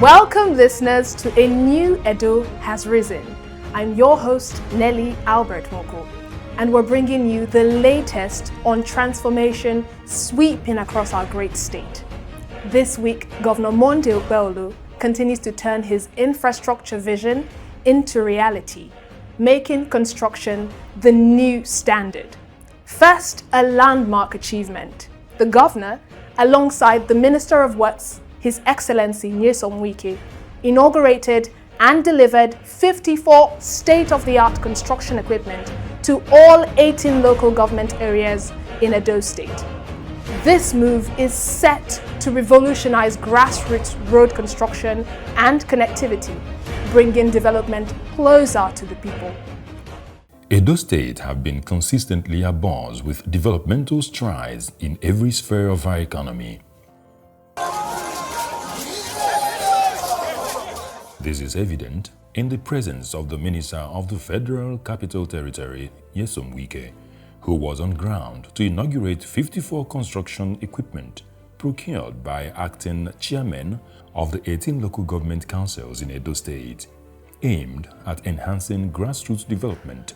Welcome listeners to a new Edo Has Risen. I'm your host Nelly Albert Moko, and we're bringing you the latest on transformation sweeping across our great state. This week, Governor Monday Okpebholo continues to turn his infrastructure vision into reality, making construction the new standard. First, a landmark achievement. The governor, alongside the Minister of Works, His Excellency Nyesom Wike, inaugurated and delivered 54 state-of-the-art construction equipment to all 18 local government areas in Edo State. This move is set to revolutionize grassroots road construction and connectivity, bringing development closer to the people. Edo State have been consistently abuzz with developmental strides in every sphere of our economy. This is evident in the presence of the Minister of the Federal Capital Territory, Nyesom Wike, who was on ground to inaugurate 54 construction equipment procured by acting chairmen of the 18 local government councils in Edo State, aimed at enhancing grassroots development.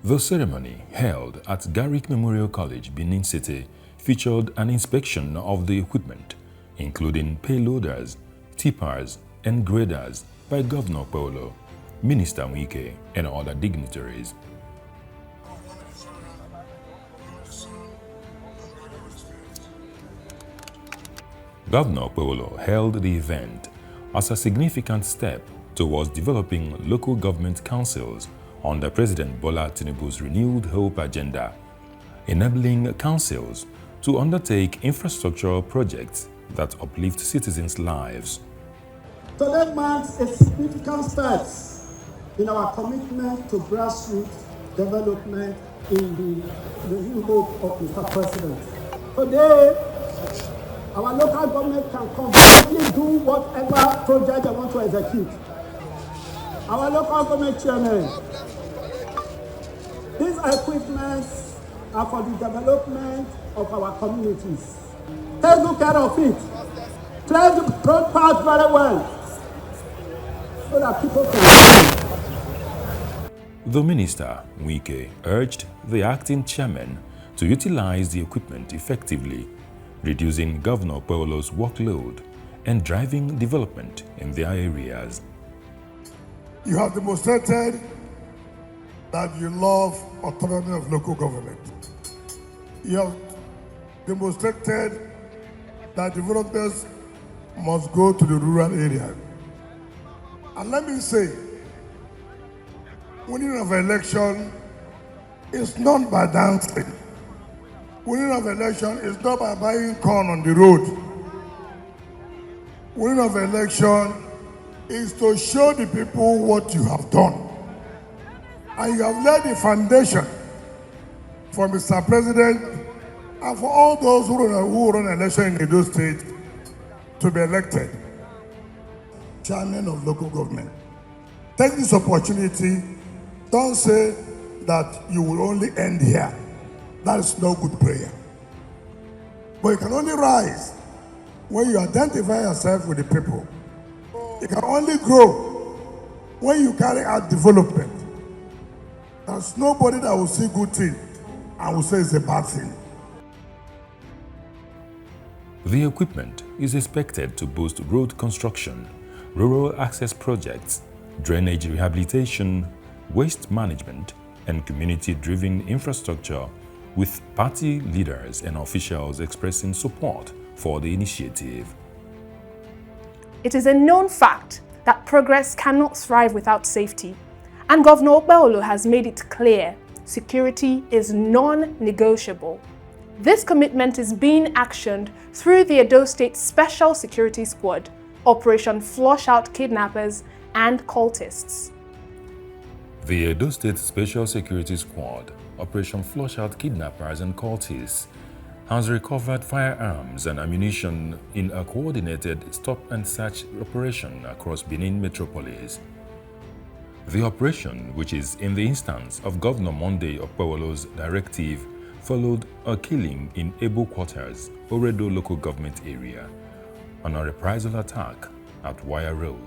The ceremony, held at Garrick Memorial College, Benin City, featured an inspection of the equipment, including payloaders, tippers, and graders by Governor Okpebholo, Minister Wike, and other dignitaries. Governor Okpebholo hailed the event as a significant step towards developing local government councils under President Bola Tinubu's renewed hope agenda, enabling councils to undertake infrastructural projects that uplift citizens' lives. Today marks a significant step in our commitment to grassroots development in the new hope of Mr. President. Today, our local government can confidently do whatever project they want to execute. Our local government chairman, these equipments are for the development of our communities. Take good care of it. Clear the road path very well so that people can. The Minister, Wike, urged the acting chairman to utilize the equipment effectively, reducing Governor Okpebholo's workload and driving development in their areas. You have demonstrated that you love autonomy of local government. You have demonstrated that developers must go to the rural area. And let me say, winning of election is not by dancing. Winning of election is not by buying corn on the road. Winning of election is to show the people what you have done. And you have laid the foundation for Mr. President and for all those who run election in Edo State to be elected chairman of local government. Take this opportunity. Don't say that you will only end here. That is no good prayer. But you can only rise when you identify yourself with the people. You can only grow when you carry out development. There's nobody that will see good thing and will say it's a bad thing. The equipment is expected to boost road construction, rural access projects, drainage rehabilitation, waste management, and community-driven infrastructure, with party leaders and officials expressing support for the initiative. It is a known fact that progress cannot thrive without safety, and Governor Okpebholo has made it clear security is non-negotiable. This commitment is being actioned through the Edo State Special Security Squad, Operation Flush Out Kidnappers and Cultists. The Edo State Special Security Squad, Operation Flush Out Kidnappers and Cultists, has recovered firearms and ammunition in a coordinated stop-and-search operation across Benin metropolis. The operation, which is in the instance of Governor Monday Okpebholo's directive, followed a killing in Ebo Quarters, Oredo local government area, on a reprisal attack at Wire Road.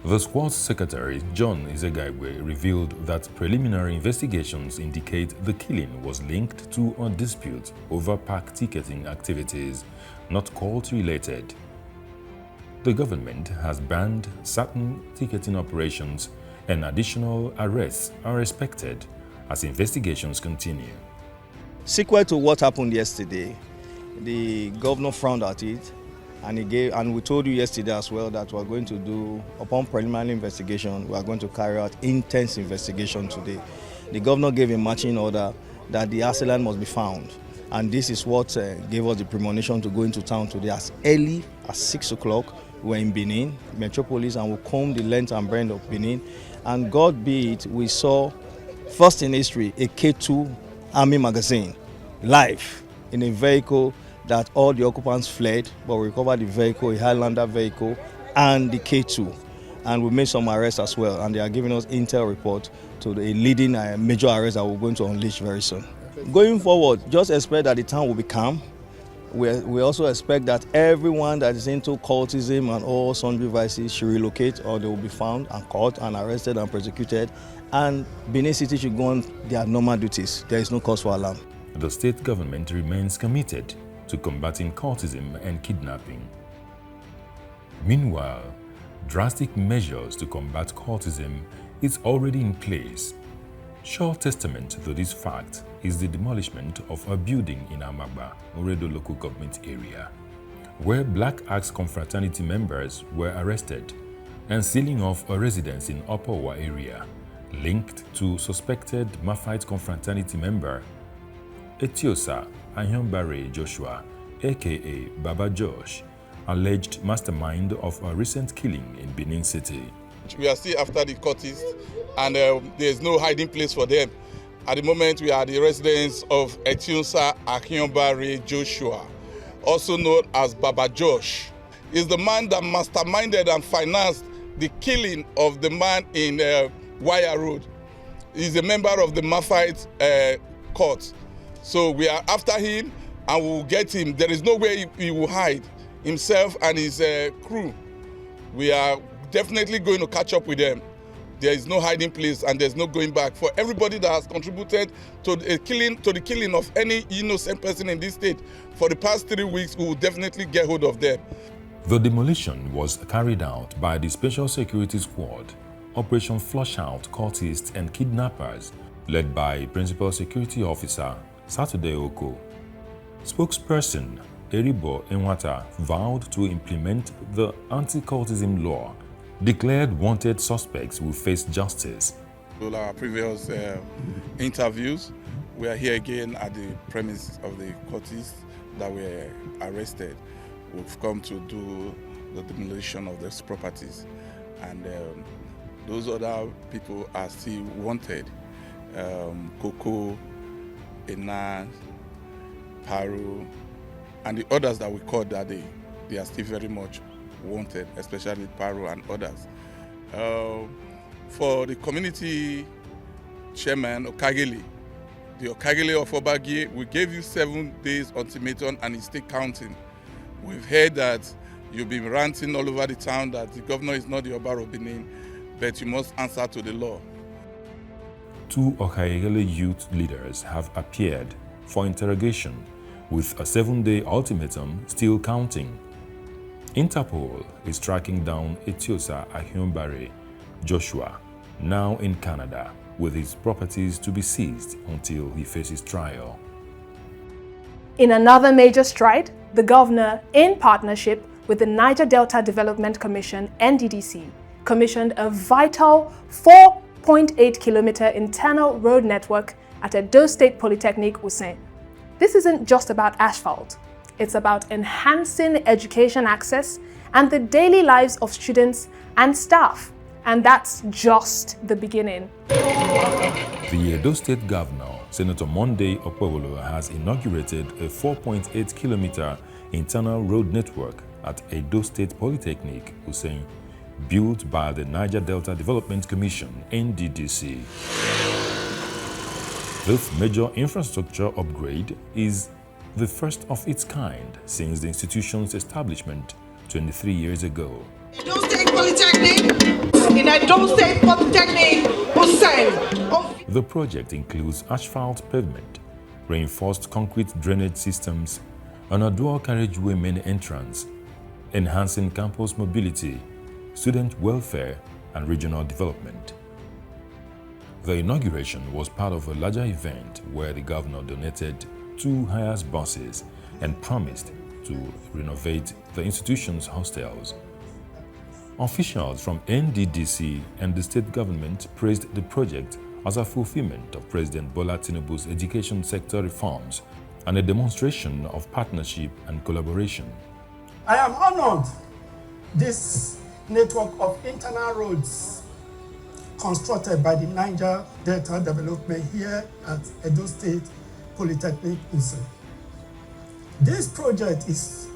The squad's secretary, John Izegaiwe, revealed that preliminary investigations indicate the killing was linked to a dispute over park ticketing activities, not court-related. The government has banned certain ticketing operations and additional arrests are expected as investigations continue. Sequel to what happened yesterday, the governor frowned at it, and we told you yesterday as well that we are going to do, upon preliminary investigation, we are going to carry out intense investigation today. The governor gave a marching order that the assailant must be found, and this is what gave us the premonition to go into town today as early as 6 o'clock. We're in Benin, Metropolis, and we combed the length and breadth of Benin, and God be it, we saw, first in history, a K2 Army magazine, live, in a vehicle that all the occupants fled, but we recovered the vehicle, a Highlander vehicle, and the K2. And we made some arrests as well, and they are giving us intel report to the leading major arrest that we're going to unleash very soon. Going forward, just expect that the town will be calm. We also expect that everyone that is into cultism and all sundry vices should relocate, or they will be found and caught and arrested and prosecuted, and Benin City should go on their normal duties. There is no cause for alarm. The state government remains committed to combating cultism and kidnapping. Meanwhile, drastic measures to combat cultism is already in place. Sure testament to this fact is the demolishment of a building in Amagba, Oredo local government area, where Black Axe confraternity members were arrested, and sealing off a residence in Upper Owa area linked to suspected Maphite confraternity member Etiosa Ahiombare Joshua, aka Baba Josh, alleged mastermind of a recent killing in Benin City. We are still after the cultists, and there is no hiding place for them. At the moment, we are the residence of Etiosa Ahiombare Joshua, also known as Baba Josh. He's the man that masterminded and financed the killing of the man in Wire Road. He's a member of the Maphite court. So we are after him and we will get him. There is no way he will hide himself and his crew. We are definitely going to catch up with them. There is no hiding place and there's no going back. For everybody that has contributed to the killing of any innocent person in this state for the past 3 weeks, we will definitely get hold of them. The demolition was carried out by the Special Security Squad, Operation Flush Out Cultists and Kidnappers, led by Principal Security Officer Saturday Oko. Spokesperson Eribo Enwata vowed to implement the anti-cultism law, declared wanted suspects will face justice. In our previous interviews, we are here again at the premise of the cultists that were arrested. We've come to do the demolition of those properties, and those other people are still wanted. Coco, Enan, Paru, and the others that we caught that day, they are still very much wanted, especially Paru and others. For the community chairman, Okagili, the Okagili of Obagi, we gave you 7 days ultimatum and he's still counting. We've heard that you've been ranting all over the town that the governor is not the Oba of Benin, but you must answer to the law. 2 Okagili youth leaders have appeared for interrogation, with a 7-day ultimatum still counting. Interpol is tracking down Etiosa Ahiombare Joshua, now in Canada, with his properties to be seized until he faces trial. In another major stride, the governor, in partnership with the Niger Delta Development Commission, NDDC, commissioned a vital 4.8-kilometer internal road network at Edo State Polytechnic, Usain. This isn't just about asphalt. It's about enhancing education access and the daily lives of students and staff. And that's just the beginning. The Edo State Governor, Senator Monday Okpebholo, has inaugurated a 4.8-kilometer internal road network at Edo State Polytechnic, Usain, built by the Niger Delta Development Commission, NDDC. This major infrastructure upgrade is the first of its kind since the institution's establishment 23 years ago. Edo State Polytechnic, in Edo State Polytechnic, Hussein. The project includes asphalt pavement, reinforced concrete drainage systems, and a dual carriageway main entrance, enhancing campus mobility, student welfare, and regional development. The inauguration was part of a larger event where the governor donated 2 Hiace buses and promised to renovate the institution's hostels. Officials from NDDC and the state government praised the project as a fulfillment of President Bola Tinubu's education sector reforms and a demonstration of partnership and collaboration. I am honored this network of internal roads constructed by the Niger Delta Development here at Edo State Polytechnic Hussein. This project is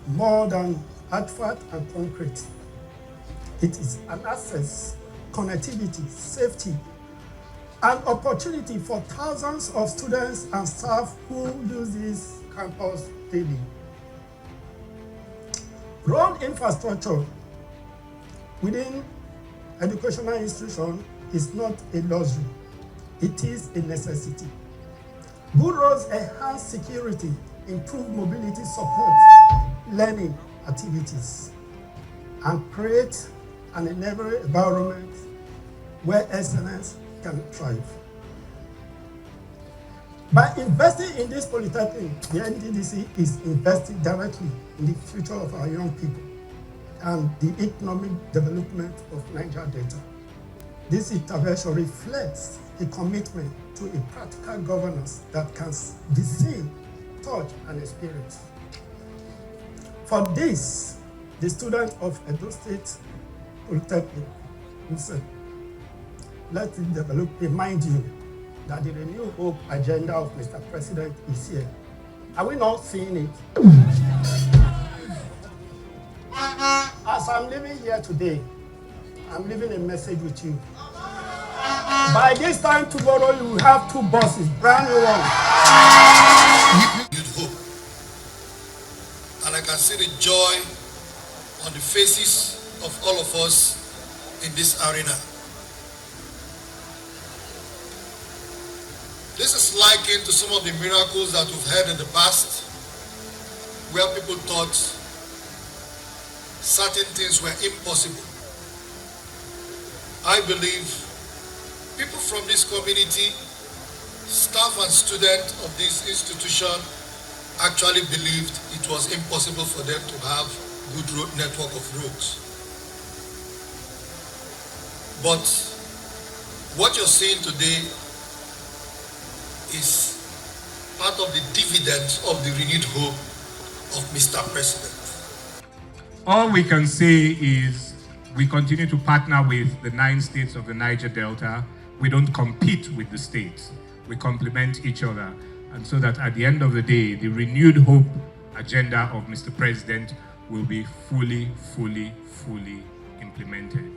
more than asphalt and concrete. It is an access, connectivity, safety, and opportunity for thousands of students and staff who use this campus daily. Road infrastructure within educational institution is not a luxury, it is a necessity. Good roads enhance security, improve mobility support, learning activities, and create an enabling environment where excellence can thrive. By investing in this polytechnic, the NDDC is investing directly in the future of our young people and the economic development of Niger Delta. This intervention reflects a commitment to a practical governance that can be seen, touched, and experienced. For this, the students of Edo State Polytechnic, let me remind you that the Renew Hope agenda of Mr. President is here. Are we not seeing it? As I'm living here today, I'm leaving a message with you. By this time tomorrow, you will have 2 buses, brand new ones. Youth hope. And I can see the joy on the faces of all of us in this arena. This is likened to some of the miracles that we've had in the past, where people thought certain things were impossible. I believe people from this community, staff and students of this institution, actually believed it was impossible for them to have good road network of roads. But what you're seeing today is part of the dividends of the renewed hope of Mr. President. All we can say is we continue to partner with the 9 states of the Niger Delta. We don't compete with the states. We complement each other. And so that at the end of the day, the renewed hope agenda of Mr. President will be fully implemented.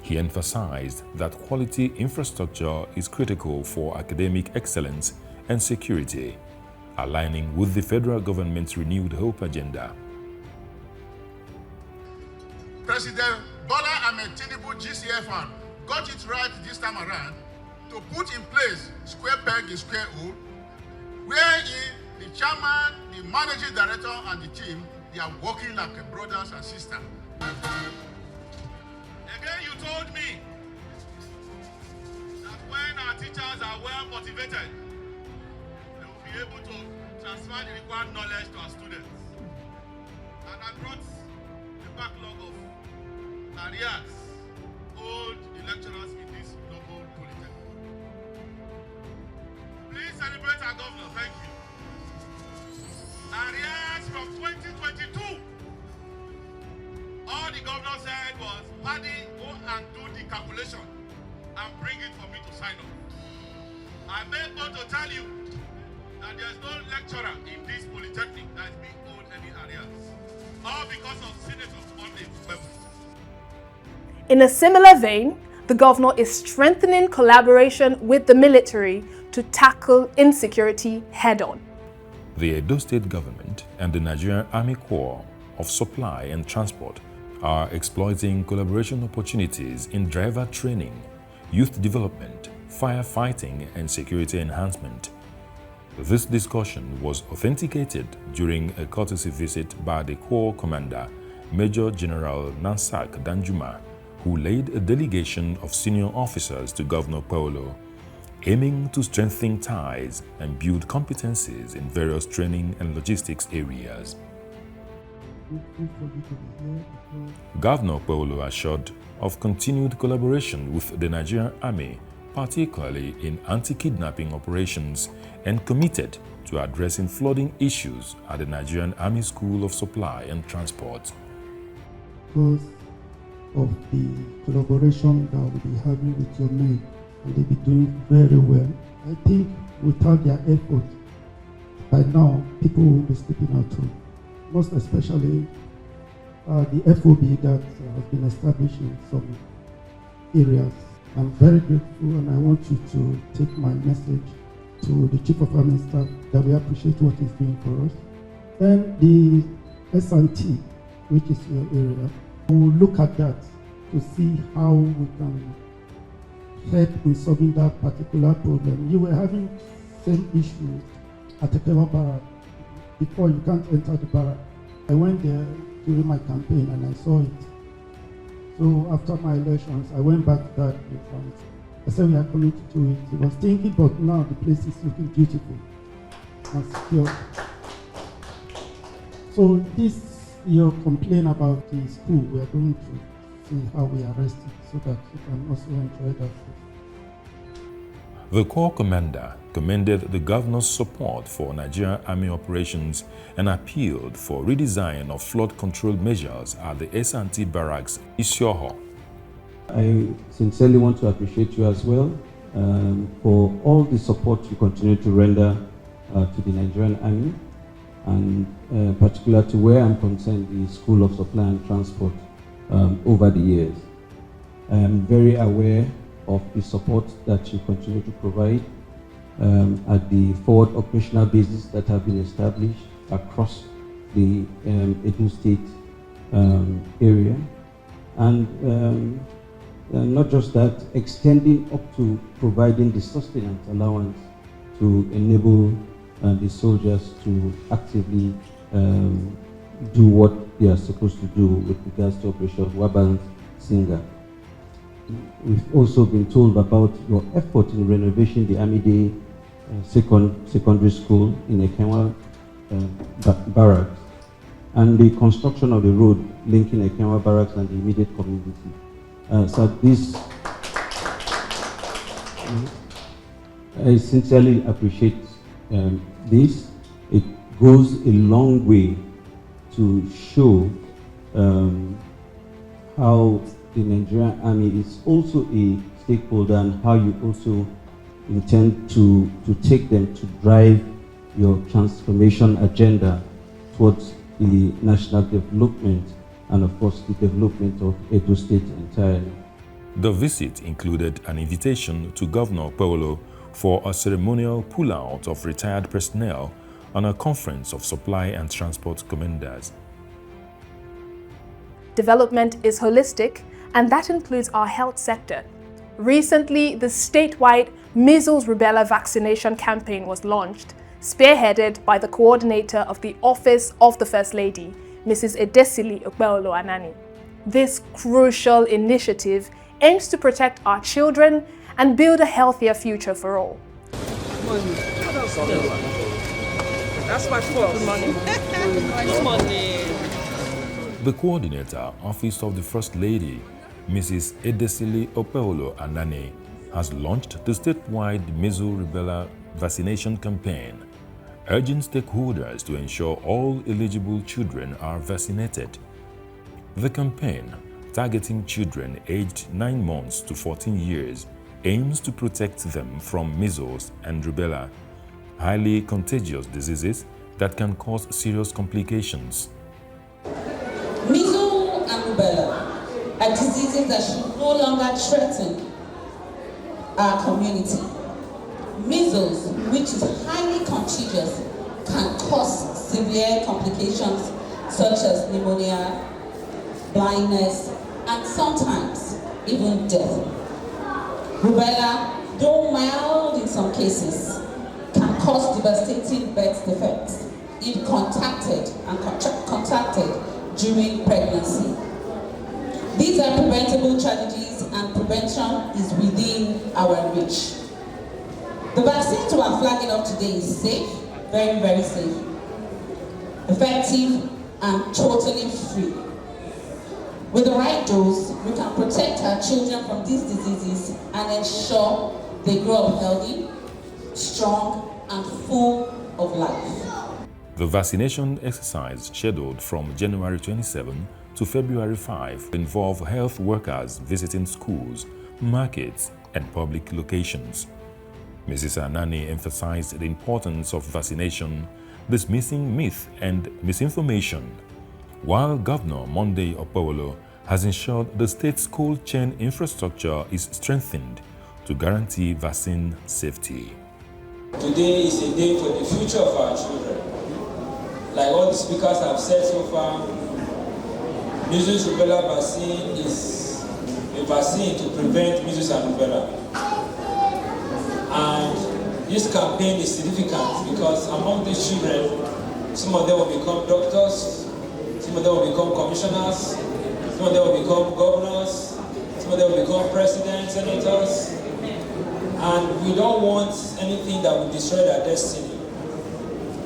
He emphasized that quality infrastructure is critical for academic excellence and security, aligning with the federal government's renewed hope agenda. President Bola Ahmed Tinubu GCFR got it right this time around to put in place square peg in square hole, where the chairman, the managing director, and the team, they are working like brothers and sisters. Again, you told me that when our teachers are well motivated, they will be able to transfer the required knowledge to our students. And I brought the backlog of arrears, old lecturers in this global polytechnic. Please celebrate our governor, thank you. Arrears from 2022. All the governor said was, Paddy, go and do the calculation and bring it for me to sign up. I may want to tell you that there's no lecturer in this polytechnic that is being owed any arrears. All because of Senator Monday Okpebholo. In a similar vein, the governor is strengthening collaboration with the military to to tackle insecurity head-on. The Edo State government and the Nigerian Army Corps of Supply and Transport are exploiting collaboration opportunities in driver training, youth development, firefighting, and security enhancement. This discussion was authenticated during a courtesy visit by the Corps Commander, Major General Nansak Danjuma, who led a delegation of senior officers to Governor Okpebholo, aiming to strengthen ties and build competencies in various training and logistics areas. Governor Okpebholo assured of continued collaboration with the Nigerian Army, particularly in anti-kidnapping operations, and committed to addressing flooding issues at the Nigerian Army School of Supply and Transport. Because of the collaboration that we'll be having with your men, and they'll be doing very well. I think without their effort, by now people will be sleeping out too. Most especially the FOB that has been established in some areas. I'm very grateful, and I want you to take my message to the Chief of Army Staff that we appreciate what he's doing for us. Then the S&T, which is your area, we'll look at that to see how we can help in solving that particular problem. You were having same issue at the Kewa Barrack. Before, you can't enter the barrack. I went there during my campaign and I saw it. So after my elections, I went back to that place and I said we are coming to do it. He was thinking, but now the place is looking beautiful and secure. So this, your complaint about the school, we are going to see how we arrest it so that you can also enjoy that. The Corps Commander commended the Governor's support for Nigerian Army operations and appealed for redesign of flood control measures at the S&T Barracks, Isioho. I sincerely want to appreciate you as well for all the support you continue to render to the Nigerian Army, and particular to where I'm concerned, the School of Supply and Transport over the years. I am very aware of the support that you continue to provide at the forward operational bases that have been established across the Edo State area. And not just that, extending up to providing the sustenance allowance to enable the soldiers to actively do what they are supposed to do with regards to Operation Wabalance Singer. We've also been told about your effort in renovating the Army Day secondary school in Ekenwa Barracks and the construction of the road linking Ekenwa Barracks and the immediate community. So this, I sincerely appreciate this. It goes a long way to show how the Nigerian Army is also a stakeholder and how you also intend to take them to drive your transformation agenda towards the national development and of course the development of Edo State entirely. The visit included an invitation to Governor Okpebholo for a ceremonial pullout of retired personnel and a conference of supply and transport commanders. Development is holistic, and that includes our health sector. Recently, the statewide measles rubella vaccination campaign was launched, spearheaded by the coordinator of the Office of the First Lady, Mrs. Edesili Okpebholo Anani. This crucial initiative aims to protect our children and build a healthier future for all. That's my fault. Good morning. Good morning. The coordinator, Office of the First Lady, Mrs. Edesili Okpebholo Anani, has launched the statewide measles rubella vaccination campaign, urging stakeholders to ensure all eligible children are vaccinated. The campaign, targeting children aged 9 months to 14 years, aims to protect them from measles and rubella, highly contagious diseases that can cause serious complications. Measles and rubella are diseases that should no longer threaten our community. Measles, which is highly contagious, can cause severe complications such as pneumonia, blindness, and sometimes even death. Rubella, though mild in some cases, can cause devastating birth defects if contracted during pregnancy. These are preventable tragedies, and prevention is within our reach. The vaccines we are flagging up today is safe, very, very safe, effective, and totally free. With the right dose, we can protect our children from these diseases and ensure they grow up healthy, strong, and full of life. The vaccination exercise scheduled from January 27 to February 5 involve health workers visiting schools, markets, and public locations. Mrs. Anani emphasized the importance of vaccination, dismissing myth and misinformation, while Governor Monday Okpebholo has ensured the state's cold chain infrastructure is strengthened to guarantee vaccine safety. Today is a day for the future of our children. Like all the speakers have said so far, measles rubella vaccine is a vaccine to prevent measles and rubella. And this campaign is significant because among these children, some of them will become doctors, some of them will become commissioners, some of them will become governors, some of them will become presidents, senators. And we don't want anything that will destroy their destiny.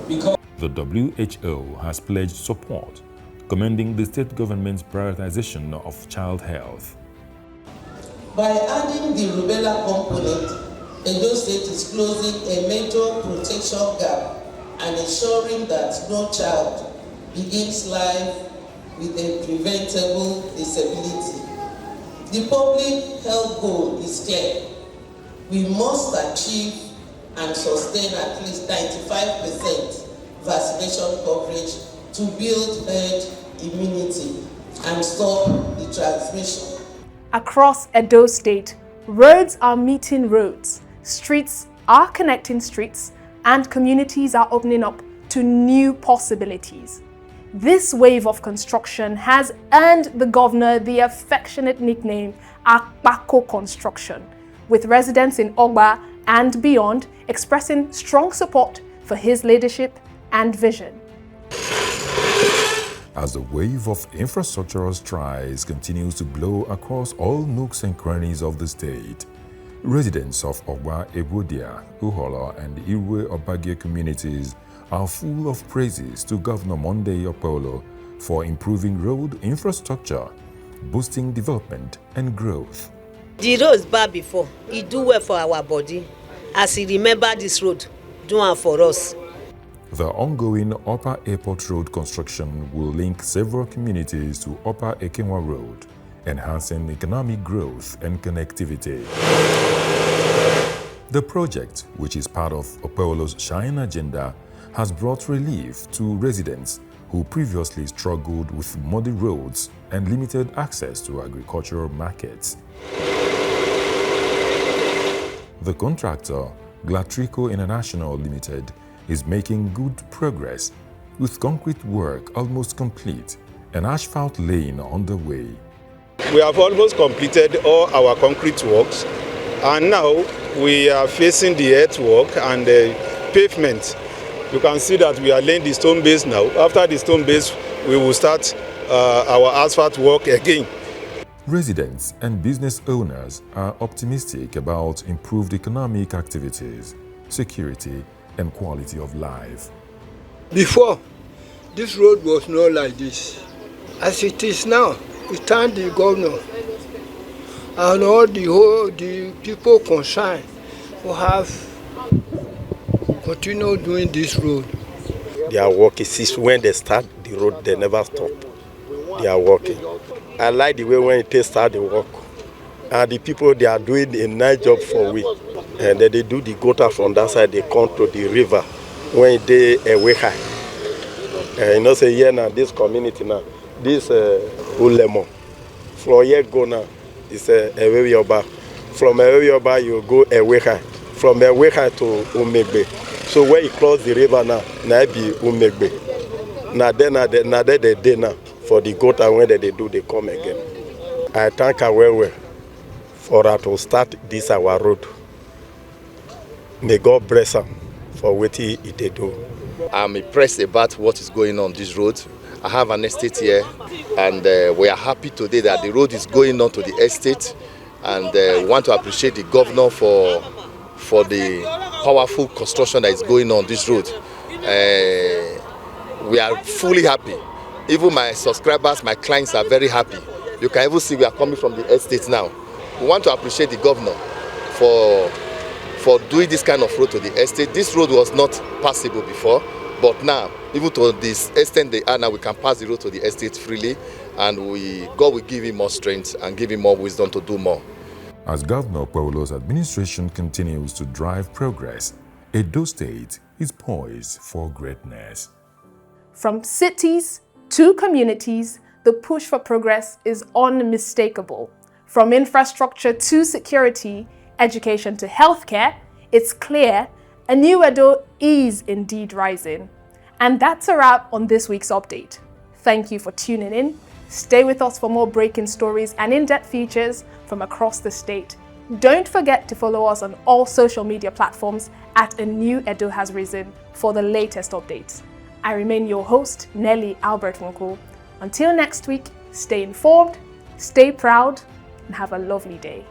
Because the WHO has pledged support, commending the state government's prioritization of child health. By adding the rubella component, Edo State is closing a major protection gap and ensuring that no child begins life with a preventable disability. The public health goal is clear. We must achieve and sustain at least 95% vaccination coverage to build herd immunity and stop the transmission. Across Edo State, roads are meeting roads, streets are connecting streets, and communities are opening up to new possibilities. This wave of construction has earned the governor the affectionate nickname Akpako Construction, with residents in Ogba and beyond expressing strong support for his leadership and vision. As the wave of infrastructural strides continues to blow across all nooks and crannies of the state, residents of Ogba, Ebodia, Uhola, and Iwe Obage communities are full of praises to Governor Monday Okpebholo for improving road infrastructure, boosting development and growth. The roads bad before, it do well for our body. As he remember this road, do one for us. The ongoing Upper Airport Road construction will link several communities to Upper Ekenwa Road, enhancing economic growth and connectivity. The project, which is part of Okpebholo's Shine Agenda, has brought relief to residents who previously struggled with muddy roads and limited access to agricultural markets. The contractor, Glatrico International Limited, is making good progress, with concrete work almost complete and asphalt laying on the way. We have almost completed all our concrete works, and now we are facing the earthwork and the pavement. You can see that we are laying the stone base now. After the stone base, we will start our asphalt work again. Residents and business owners are optimistic about improved economic activities, security, and quality of life. Before, this road was not like this. As it is now, we thank the governor and all the people concerned who have continued doing this road. They are working. Since when they start the road, they never stop. They are working. I like the way when they start the work. And the people, they are doing a nice job for we. And then they do the gutter from that side, they come to the river when they away high. You know, say here now, this community now, this Ulemo, from here go now, it's Ewewioba. From Ewewioba, you go away high. from Eweha to Umegbe. So when you cross the river now, na be Umegbe. Na there they dey now for the goat, and when they do, they come again. I thank her well for her to start this our road. May God bless her for what he do. I'm impressed about what is going on this road. I have an estate here, and we are happy today that the road is going on to the estate, and we want to appreciate the governor for the powerful construction that is going on this road. We are fully happy. Even my subscribers, my clients are very happy. You can even see we are coming from the estate now. We want to appreciate the governor for doing this kind of road to the estate. This road was not passable before, but now, even to this extent they are now, we can pass the road to the estate freely, and God will give him more strength and give him more wisdom to do more. As Governor Okpebholo's administration continues to drive progress, Edo State is poised for greatness. From cities to communities, the push for progress is unmistakable. From infrastructure to security, education to healthcare, it's clear a new Edo is indeed rising. And that's a wrap on this week's update. Thank you for tuning in. Stay with us for more breaking stories and in-depth features from across the state. Don't forget to follow us on all social media platforms at A New Edo Has Risen for the latest updates. I remain your host, Nelly Okpebholo. Until next week, stay informed, stay proud, and have a lovely day.